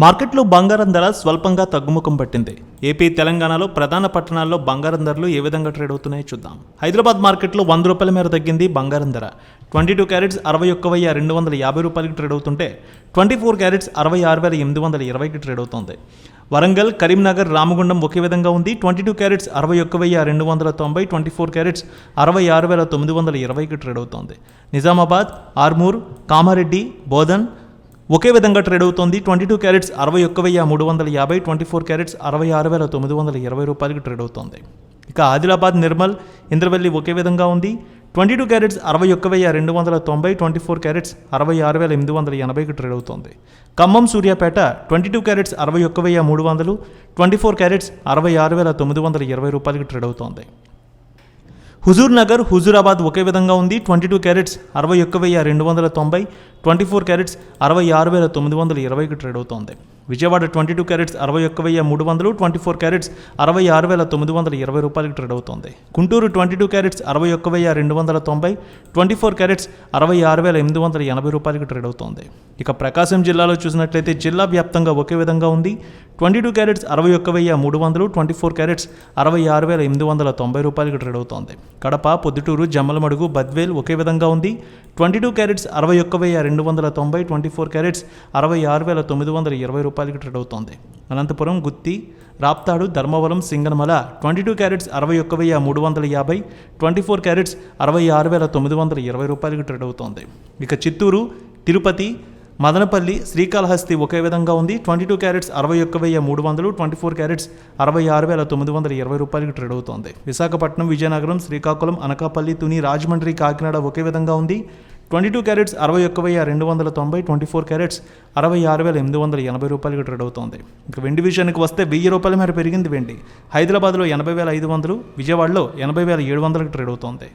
మార్కెట్లో బంగారం ధర స్వల్పంగా తగ్గుముఖం పట్టింది. ఏపీ, తెలంగాణలో ప్రధాన పట్టణాల్లో బంగారం ధరలు ఏ విధంగా ట్రేడ్ అవుతున్నాయో చూద్దాం. హైదరాబాద్ మార్కెట్లో ₹100 మేర తగ్గింది బంగారం ధర. 22 క్యారెట్స్ 61,250 రూపాయలకి ట్రేడ్ అవుతుంటే 24 క్యారెట్స్ 66,820కి ట్రేడ్ అవుతుంది. వరంగల్, కరీంనగర్, రామగుండం ఒకే విధంగా ఉంది. 22 క్యారెట్స్ 61,290, 24 క్యారెట్స్ 66,920కి ట్రేడ్ అవుతుంది. నిజామాబాద్, ఆర్మూర్, కామారెడ్డి, బోధన్ ఒకే విధంగా ట్రేడ్ అవుతోంది. 22 క్యారెట్స్ 61,350, 24 క్యారెట్స్ 66,920 రూపాయలకి ట్రేడ్ అవుతోంది. ఇక ఆదిలాబాద్, నిర్మల్, ఇంద్రవెల్లి ఒకే విధంగా ఉంది. 22 క్యారెట్స్ 61,290, 24 క్యారెట్స్ 66,880కి ట్రేడ్ అవుతోంది. ఖమ్మం, సూర్యాపేట 22 క్యారెట్స్ 61,300, 24 క్యారెట్స్ 66,920 రూపాయలకి ట్రేడ్ అవుతోంది. హుజూర్ నగర్, హుజూరాబాద్ ఒకే విధంగా ఉంది. 22 క్యారెట్స్ 61,290, 24 క్యారెట్స్ 66,920కి ట్రేడ్ అవుతోంది. విజయవాడ 22 క్యారెట్స్ 61,300, 24 క్యారెట్స్ 66,920 రూపాయలకి ట్రేడ్ అవుతోంది. గుంటూరు 22 క్యారెట్స్ 61,290, 24 క్యారెట్స్ 66,880 రూపాయలకి ట్రేడ్ అవుతోంది. ఇక ప్రకాశం జిల్లాలో చూసినట్లయితే జిల్లా వ్యాప్తంగా ఒకే విధంగా ఉంది. 22 క్యారెట్స్ 61,300, 24 క్యారెట్స్ 66,890 రూపాయలకి ట్రేడ్ అవుతోంది. కడప, పొద్దుటూరు, జమ్మలమడుగు, బద్వేల్ ఒకే విధంగా ఉంది. 22 క్యారెట్స్ 61,290, 24 క్యారెట్స్ 66,920 రూపాయలకి ట్రేడ్ అవుతోంది. అనంతపురం, గుత్తి, రాప్తాడు, ధర్మవరం, సింగనమల 22 క్యారెట్స్ 61,350, 24 క్యారెట్స్ 66,920 రూపాయలకి ట్రేడ్ అవుతోంది. ఇక చిత్తూరు, తిరుపతి, మదనపల్లి, శ్రీకాళహస్తి ఒకే విధంగా ఉంది. 22 క్యారెట్స్ 61,300, 24 క్యారెట్స్ 66,920 రూపాయలకి ట్రేడ్ అవుతోంది. విశాఖపట్నం, విజయనగరం, శ్రీకాకుళం, అనకాపల్లి, తుని, రాజమండ్రి, కాకినాడ ఒకే విధంగా ఉంది. 22 క్యారెట్స్ 61,290, 24 క్యారెట్స్ 66,880 రూపాయలకి ట్రేడ్ అవుతోంది. ఇక వెండి విషయానికి వస్తే ₹1,000 మేర పెరిగింది వెండి. హైదరాబాద్లో 80,500, విజయవాడలో 80,700కి ట్రేడ్ అవుతోంది.